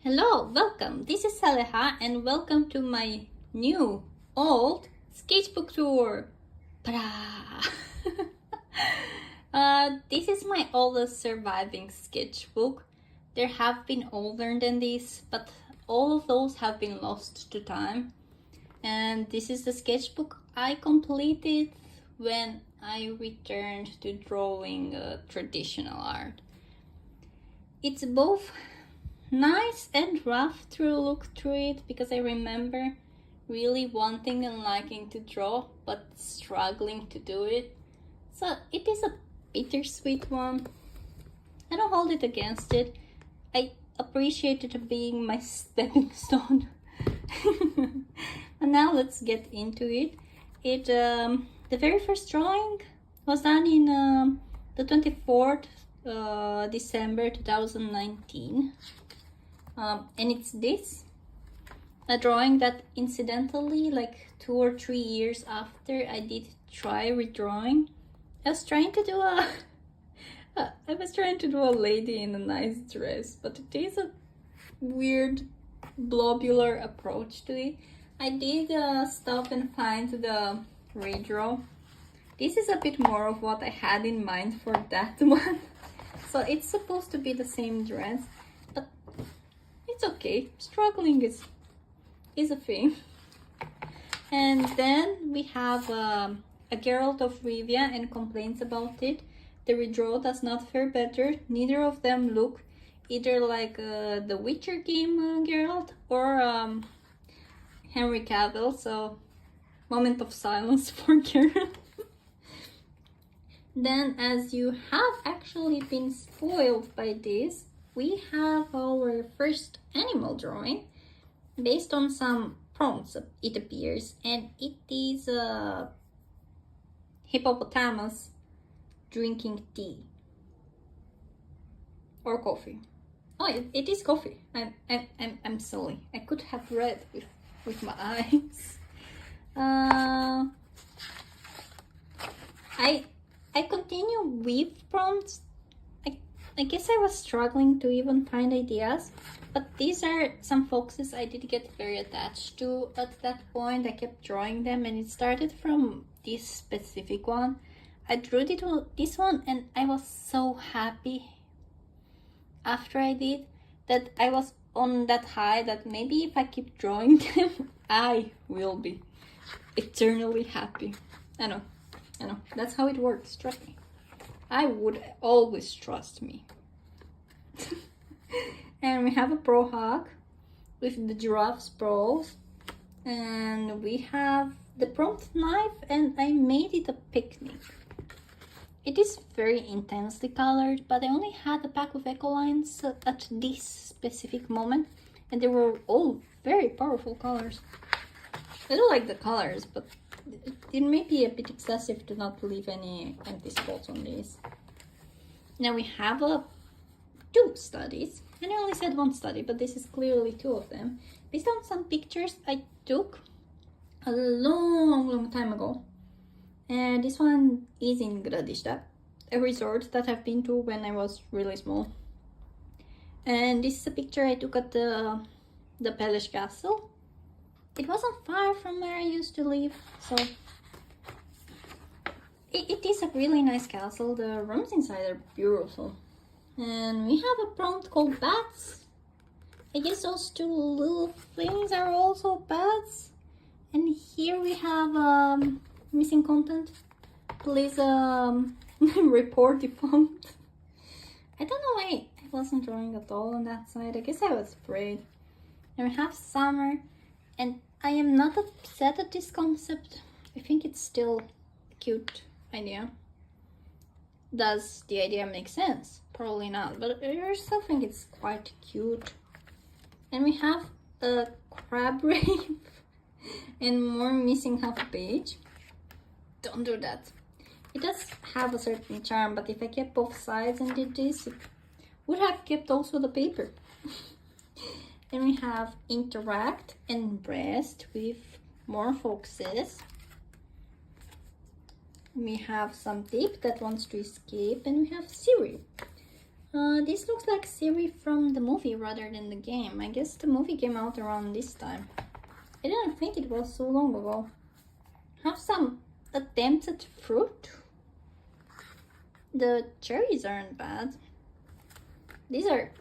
Hello, welcome. This is Saleha and welcome to my new, old sketchbook tour. Ta-da! This is my oldest surviving sketchbook. There have been older than this, but all of those have been lost to time. And this is the sketchbook I completed when I returned to drawing traditional art. It's both nice and rough to look through it because I remember really wanting and liking to draw but struggling to do it. So it is a bittersweet one. I don't hold it against it. I appreciate it being my stepping stone. And now let's get into it. The very first drawing was done in the 24th December 2019. And it's this, a drawing that incidentally, like 2 or 3 years after I did try redrawing, I was trying to do a lady in a nice dress, but it is a weird blobular approach to it. I did stop and find the redraw. This is a bit more of what I had in mind for that one. So it's supposed to be the same dress, but it's okay. Struggling is a thing. And then we have a Geralt of Rivia and complaints about it. The redraw does not fare better. Neither of them look either like the Witcher game Geralt or Henry Cavill. So moment of silence for Geralt. Then, as you have actually been spoiled by this, we have our first animal drawing based on some prompts, it appears, and it is a hippopotamus drinking tea or coffee. Oh, it is coffee. I'm silly. I could have read with my eyes. I continue with prompts. I guess I was struggling to even find ideas, but these are some foxes I did get very attached to at that point. I kept drawing them and it started from this specific one. I drew this one and I was so happy after I did that I was on that high that maybe if I keep drawing them, I will be eternally happy. I know, that's how it works, trust me. I would always trust me. And we have a pro hug with the giraffe sprawls, and we have the prompt knife, and I made it a picnic. It is very intensely colored, but I only had a pack of Ecolines at this specific moment, and they were all very powerful colors. I do like the colors, but it may be a bit excessive to not leave any empty spots on these. Now we have 2 studies, and I only said 1 study, but this is clearly 2 of them, based on some pictures I took a long time ago. And this one is in Gradista, a resort that I've been to when I was really small. And this is a picture I took at the Palace Castle. It wasn't far from where I used to live, so it is a really nice castle. The rooms inside are beautiful. And we have a prompt called bats. I guess those 2 little things are also bats. And here we have missing content. Please report the font. I don't know why I wasn't drawing at all on that side. I guess I was afraid. And we have summer. And I am not upset at this concept. I think it's still a cute idea. Does the idea make sense? Probably not, but I still think it's quite cute. And we have a crab rape and more missing half a page. Don't do that. It does have a certain charm, but if I kept both sides and did this, it would have kept also the paper. Then we have interact and rest with more foxes. We have some tape that wants to escape, and we have Siri. This looks like Siri from the movie rather than the game. I guess the movie came out around this time. I didn't think it was so long ago. Have some attempts at fruit. The cherries aren't bad. These are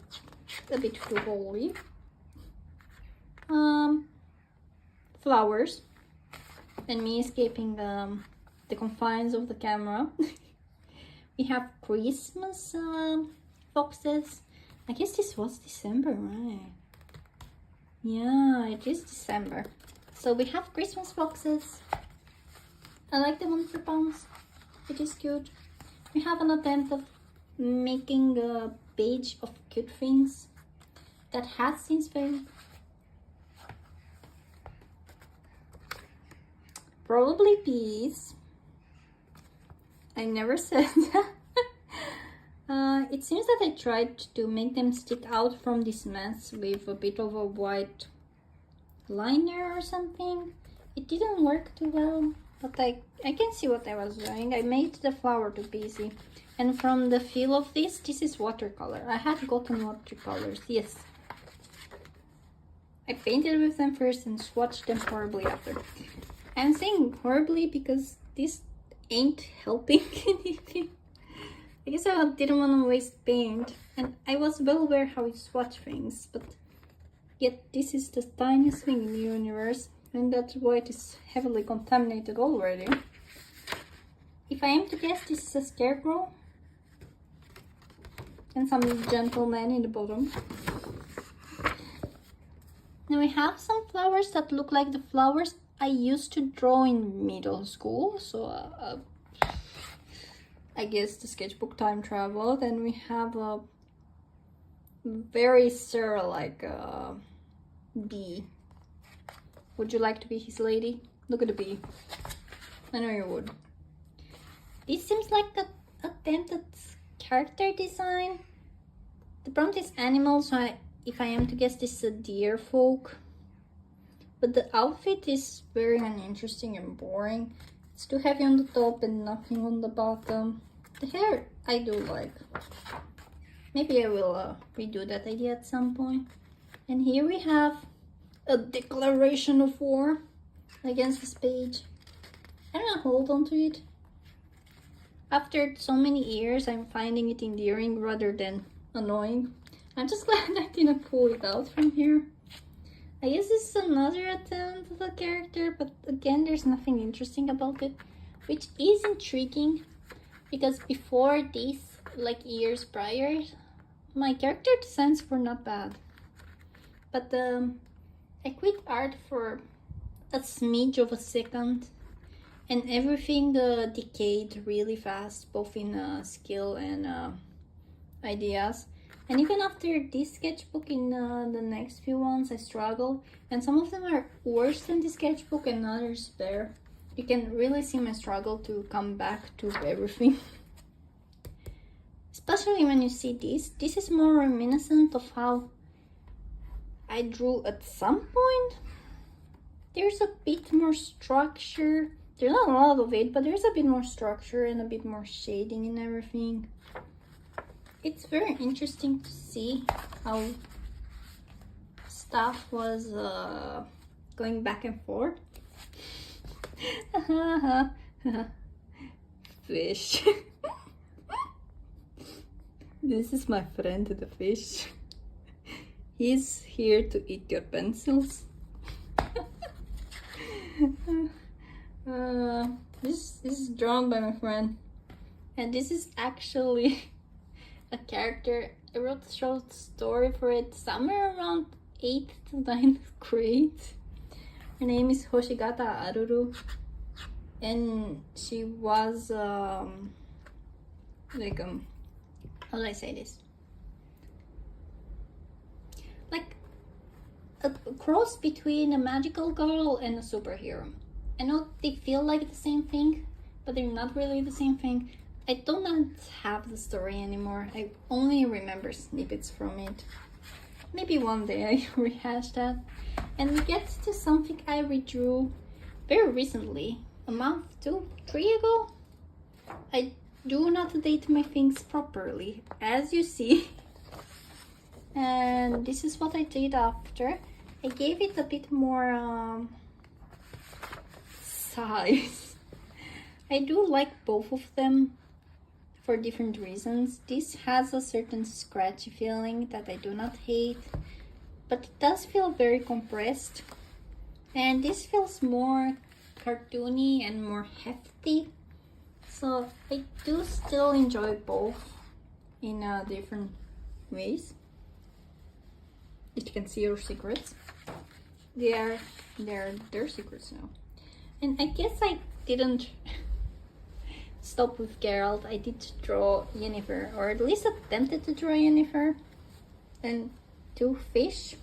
a bit too holy. Flowers. And me escaping the confines of the camera. We have Christmas boxes. I guess this was December, right? Yeah, it is December. So we have Christmas boxes. I like the one for pounds. It is cute. We have an attempt of making a page of cute things that has since failed. Probably peas. I never said that. It seems that I tried to make them stick out from this mess with a bit of a white liner or something. It didn't work too well, but I can see what I was doing. I made the flower too busy. And from the feel of this is watercolor. I had gotten watercolors, yes. I painted with them first and swatched them horribly after. I'm saying horribly because this ain't helping anything. I guess I didn't want to waste paint, and I was well aware how you swatch things, but yet this is the tiniest thing in the universe, and that's why it is heavily contaminated already. If I am to guess, this is a scarecrow and some gentleman in the bottom. Now we have some flowers that look like the flowers I used to draw in middle school, so I guess the sketchbook time travel. Then we have a very Sarah-like bee. Would you like to be his lady? Look at the bee. I know you would. This seems like an attempt at character design. The prompt is animal, so if I am to guess, this is a deer folk. But the outfit is very uninteresting and boring. It's too heavy on the top and nothing on the bottom. The hair I do like. Maybe I will redo that idea at some point. And here we have a declaration of war against this page. I'm gonna hold on to it. After so many years, I'm finding it endearing rather than annoying. I'm just glad I didn't pull it out from here. I guess this is another attempt at a character, but again, there's nothing interesting about it, which is intriguing because before this, like years prior, my character designs were not bad. But I quit art for a smidge of a second, and everything decayed really fast, both in skill and ideas. And even after this sketchbook, in the next few ones, I struggle. And some of them are worse than the sketchbook and others better. You can really see my struggle to come back to everything. Especially when you see this. This is more reminiscent of how I drew at some point. There's a bit more structure. There's not a lot of it, but there's a bit more structure and a bit more shading and everything. It's very interesting to see how stuff was going back and forth. Fish. This is my friend the fish. He's here to eat your pencils. This is drawn by my friend. And this is actually a character. I wrote a short story for it somewhere around 8th to 9th grade. Her name is Hoshigata Aruru, and she was like how do I say this? Like a cross between a magical girl and a superhero. I know they feel like the same thing, but they're not really the same thing. I do not have the story anymore. I only remember snippets from it. Maybe one day I rehash that. And we get to something I redrew very recently. A month, 2, 3 ago. I do not date my things properly, as you see. And this is what I did after. I gave it a bit more size. I do like both of them for different reasons. This has a certain scratchy feeling that I do not hate, but it does feel very compressed. And this feels more cartoony and more hefty. So I do still enjoy both in different ways. If you can see your secrets, they're secrets now. And I guess I didn't stop with Geralt. I did draw Yennefer, or at least attempted to draw Yennefer, and 2 fish.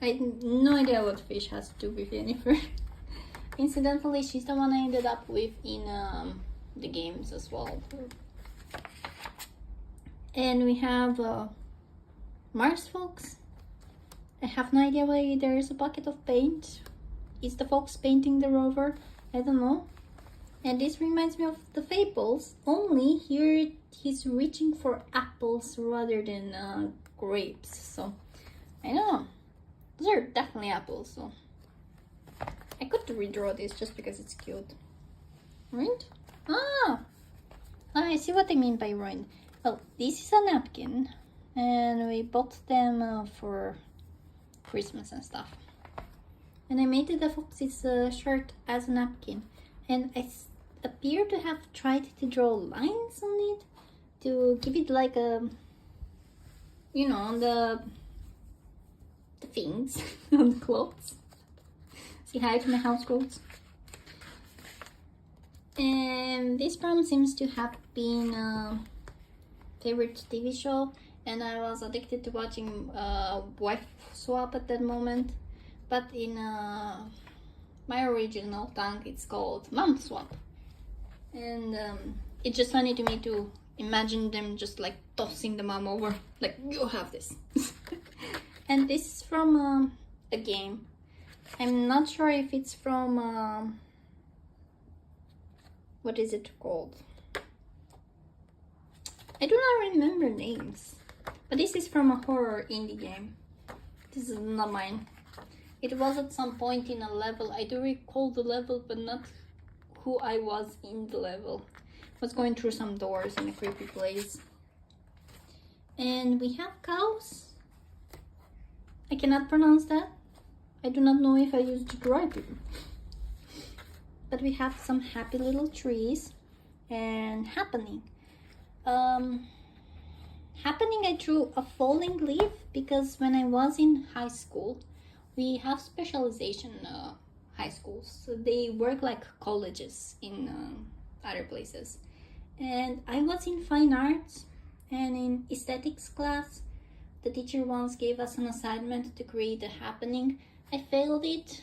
I had no idea what fish has to do with Yennefer. Incidentally, she's the one I ended up with in the games as well. And we have Mars folks. I have no idea why there is a bucket of paint. Is the fox painting the rover? I don't know. And this reminds me of the Fables, only here he's reaching for apples rather than grapes. So I don't know. Those are definitely apples, so I could redraw this just because it's cute. Ruined? I see what I mean by ruined. Well, this is a napkin, and we bought them for Christmas and stuff. And I made the fox's shirt as a napkin, and I appear to have tried to draw lines on it to give it like a, you know, the things on the clothes. Say hi to my house clothes. And this prom seems to have been a favorite TV show, and I was addicted to watching Wife Swap at that moment. But in my original tongue, it's called Mom Swap. And it's just funny to me to imagine them just like tossing the mom over, like, you have this. And this is from a game. I'm not sure if it's from what is it called? I do not remember names, but this is from a horror indie game. This is not mine. It was at some point in a level. I do recall the level, but not who I was in the level. I was going through some doors in a creepy place. And we have cows. I cannot pronounce that. I do not know if I used it right. But we have some happy little trees and happening. Happening, I drew a falling leaf because when I was in high school, we have specialization high schools. So they work like colleges in other places. And I was in fine arts, and in aesthetics class, the teacher once gave us an assignment to create a happening. I failed it.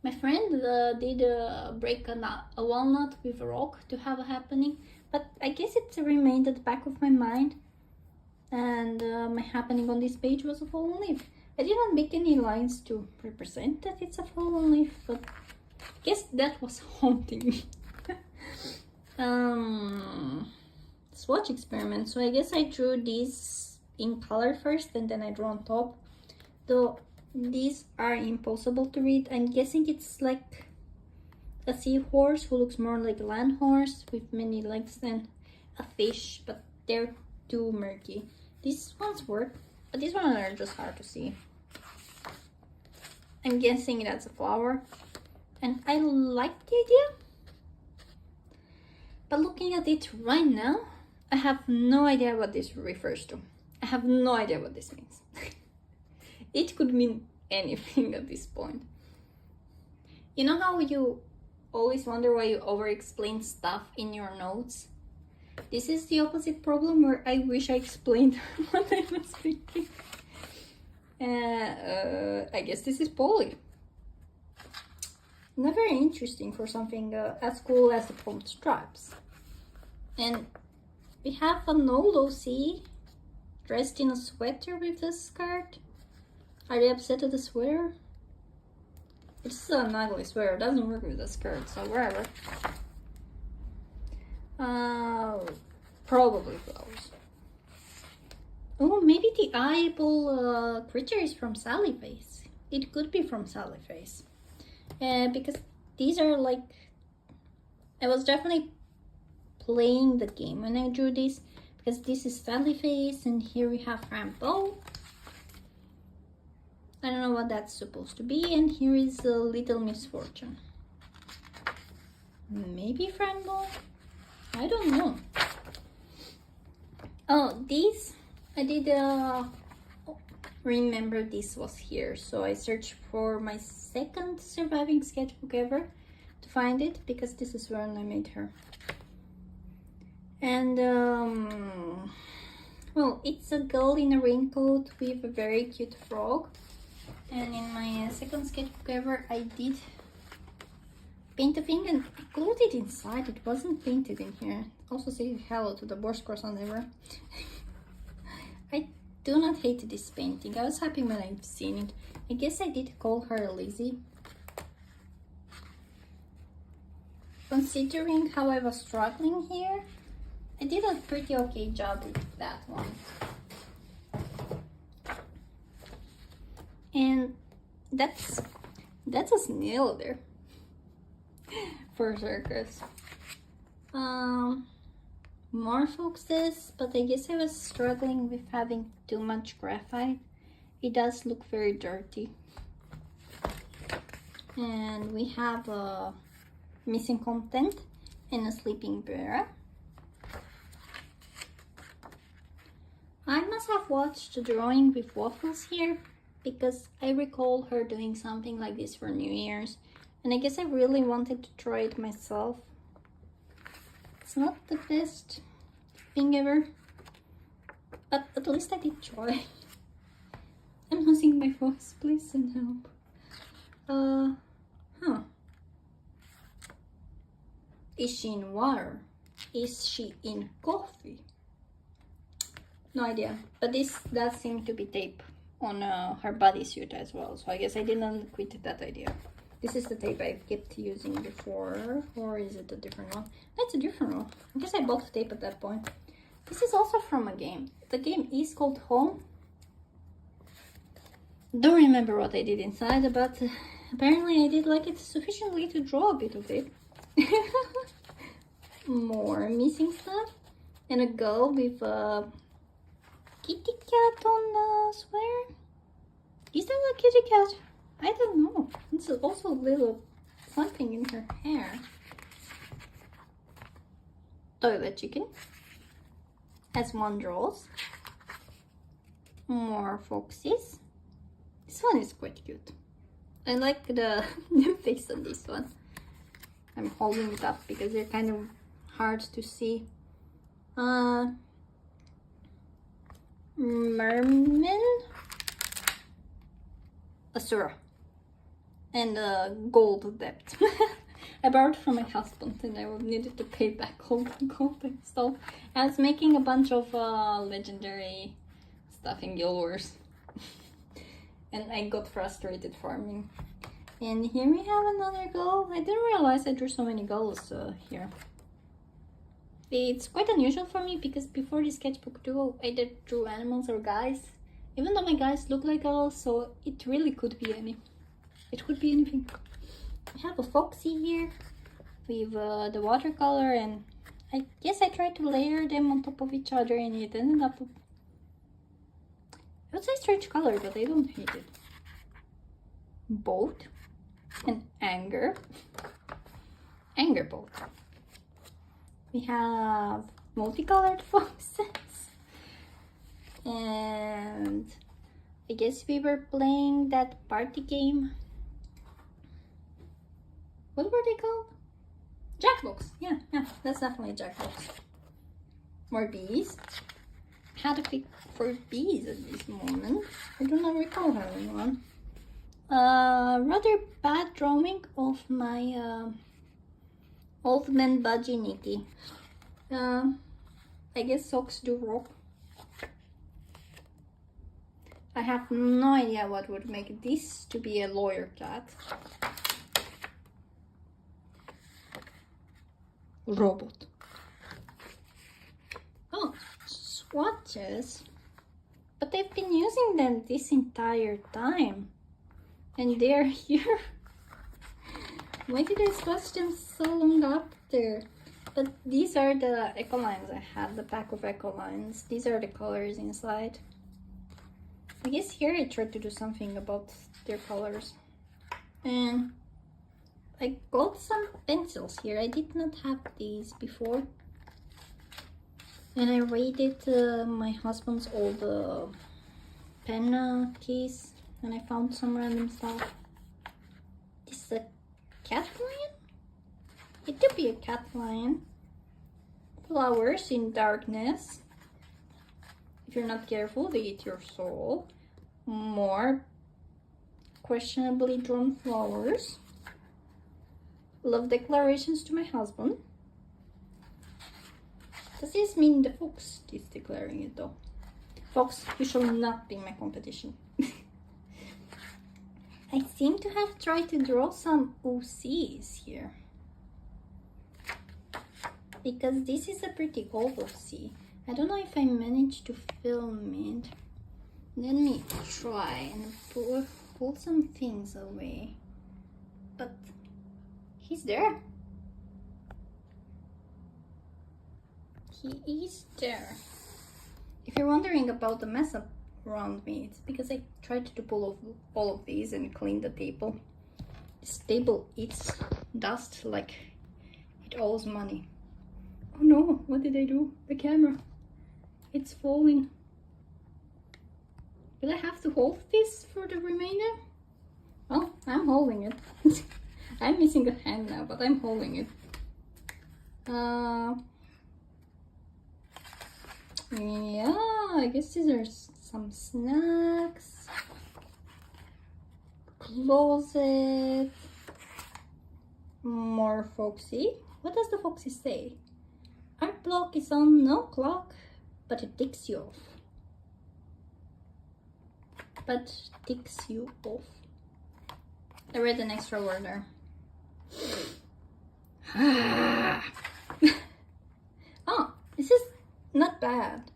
My friend did break a walnut with a rock to have a happening, but I guess it remained at the back of my mind. And my happening on this page was a fallen leaf. I did not make any lines to represent that it's a fallen leaf, but I guess that was haunting me. Swatch experiment. So I guess I drew these in color first, and then I drew on top. Though these are impossible to read. I'm guessing it's like a seahorse who looks more like a land horse with many legs than a fish, but they're too murky. These ones work, but these ones are just hard to see. I'm guessing that's a flower, and I like the idea. But looking at it right now, I have no idea what this refers to. I have no idea what this means. It could mean anything at this point. You know how you always wonder why you over-explain stuff in your notes? This is the opposite problem, where I wish I explained what I was thinking. I guess this is poly. Not very interesting for something as cool as the prompt stripes. And we have a Nolosi dressed in a sweater with a skirt. Are they upset at the sweater? It's an ugly sweater, it doesn't work with the skirt, so wherever. Probably flowers. Oh, maybe the eyeball creature is from Sally Face. It could be from Sally Face. Because these are like... I was definitely playing the game when I drew this. Because this is Sally Face and here we have Rambo. I don't know what that's supposed to be. And here is a Little Misfortune. Maybe Rambo? I don't know. Oh, these... I did remember this was here, so I searched for my second surviving sketchbook ever to find it, because this is when I made her. And well, it's a girl in a raincoat with a very cute frog. And in my second sketchbook ever, I did paint a thing and I glued it inside. It wasn't painted in here. Also say hello to the Borscht croissant ever. I do not hate this painting. I was happy when I've seen it. I guess I did call her Lizzie. Considering how I was struggling here, I did a pretty okay job with that one. And that's a snail there for a circus. More foxes, but I guess I was struggling with having too much graphite. It does look very dirty. And we have a missing content and a sleeping bear. I must have watched Drawing with Waffles here, because I recall her doing something like this for New Year's, and I guess I really wanted to try it myself. It's not the best thing ever, but at least I did try. I'm losing my voice, please send help. Is she in water? Is she in coffee? No idea, but this does seem to be tape on her bodysuit as well, so I guess I didn't quit that idea. This is the tape I kept using before, or is it a different one? That's a different one. I guess I bought tape at that point. This is also from a game. The game is called Home. Don't remember what I did inside, but apparently I did like it sufficiently to draw a bit of it. More missing stuff. And a girl with a kitty cat on the sweater. Is that a kitty cat? I don't know. It's also a little something in her hair. Toilet chicken. As one draws. More foxes. This one is quite cute. I like the new face on this one. I'm holding it up because they're kind of hard to see. Merman. Asura. And gold debt. I borrowed from my husband and I needed to pay back all the gold and stuff. I was making a bunch of legendary stuff in Guild Wars. And I got frustrated farming. And here we have another goal. I didn't realize I drew so many goals here. It's quite unusual for me because before the sketchbook duo, I did drew animals or guys. Even though my guys look like girls, so it really could be any. It could be anything. I have a foxy here with the watercolor, and I guess I tried to layer them on top of each other and it ended up... I would say strange color, but I don't hate it. Boat and anger. Anger boat. We have multicolored foxes. And I guess we were playing that party game. What were they called? Jackbox. Yeah, that's definitely Jackbox. More bees. How to pick for bees at this moment. I do not recall having one. Rather bad drawing of my old man budgie Nikki. I guess socks do rock. I have no idea what would make this to be a lawyer cat. Robot. watches, but I've been using them this entire time. And they're here. Why did I swatch them so long after? But these are the Eco Lines. I have the pack of Eco Lines. These are the colors inside. I guess here I tried to do something about their colors. And I got some pencils here. I did not have these before. And I raided my husband's old pen case. And I found some random stuff. This is a cat lion? It could be a cat lion. Flowers in darkness. If you're not careful, they eat your soul. More questionably drawn flowers. Love declarations to my husband. Does this mean the fox is declaring it though? Fox, you shall not be my competition. I seem to have tried to draw some OCs here. Because this is a pretty old OC. I don't know if I managed to film it. Let me try and pull some things away. But he's there. He is there. If you're wondering about the mess up around me, it's because I tried to pull off all of these and clean the table. This table eats dust like it owes money. Oh no, what did I do? The camera. It's falling. Will I have to hold this for the remainder? Well, I'm holding it. I'm missing a hand now, but I'm holding it. Yeah, I guess these are some snacks. Closet. More Foxy. What does the Foxy say? Art block is on no clock, but it ticks you off. I read an extra word there. Oh, this is not bad.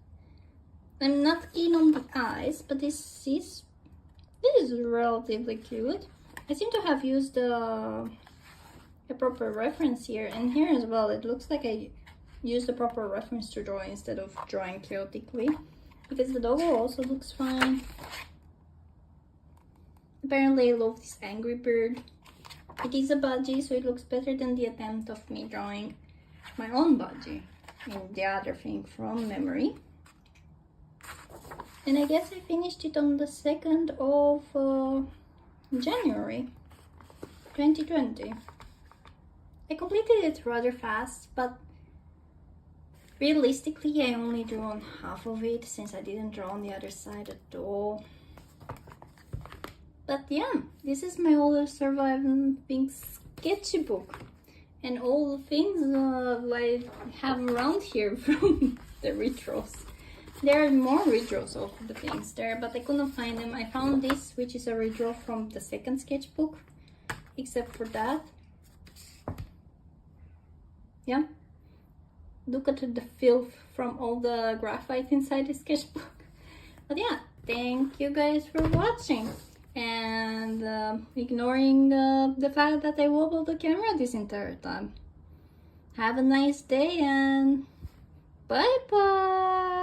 I'm not keen on the eyes, but this is relatively cute. I seem to have used a proper reference here, and here as well. It looks like I used the proper reference to draw instead of drawing chaotically, because the logo also looks fine. Apparently I love this angry bird. It is a budgie, so it looks better than the attempt of me drawing my own budgie in the other thing from memory. And I guess I finished it on the 2nd of January 2020. I completed it rather fast, but realistically I only drew on half of it since I didn't draw on the other side at all. But yeah, this is my oldest surviving sketchbook. And all the things I have around here from the retros. There are more redraws of the things there, but I couldn't find them. I found this, which is a redraw from the 2nd sketchbook. Except for that. Yeah. Look at the filth from all the graphite inside the sketchbook. But yeah, thank you guys for watching. And ignoring the fact that I wobbled the camera this entire time. Have a nice day and bye bye.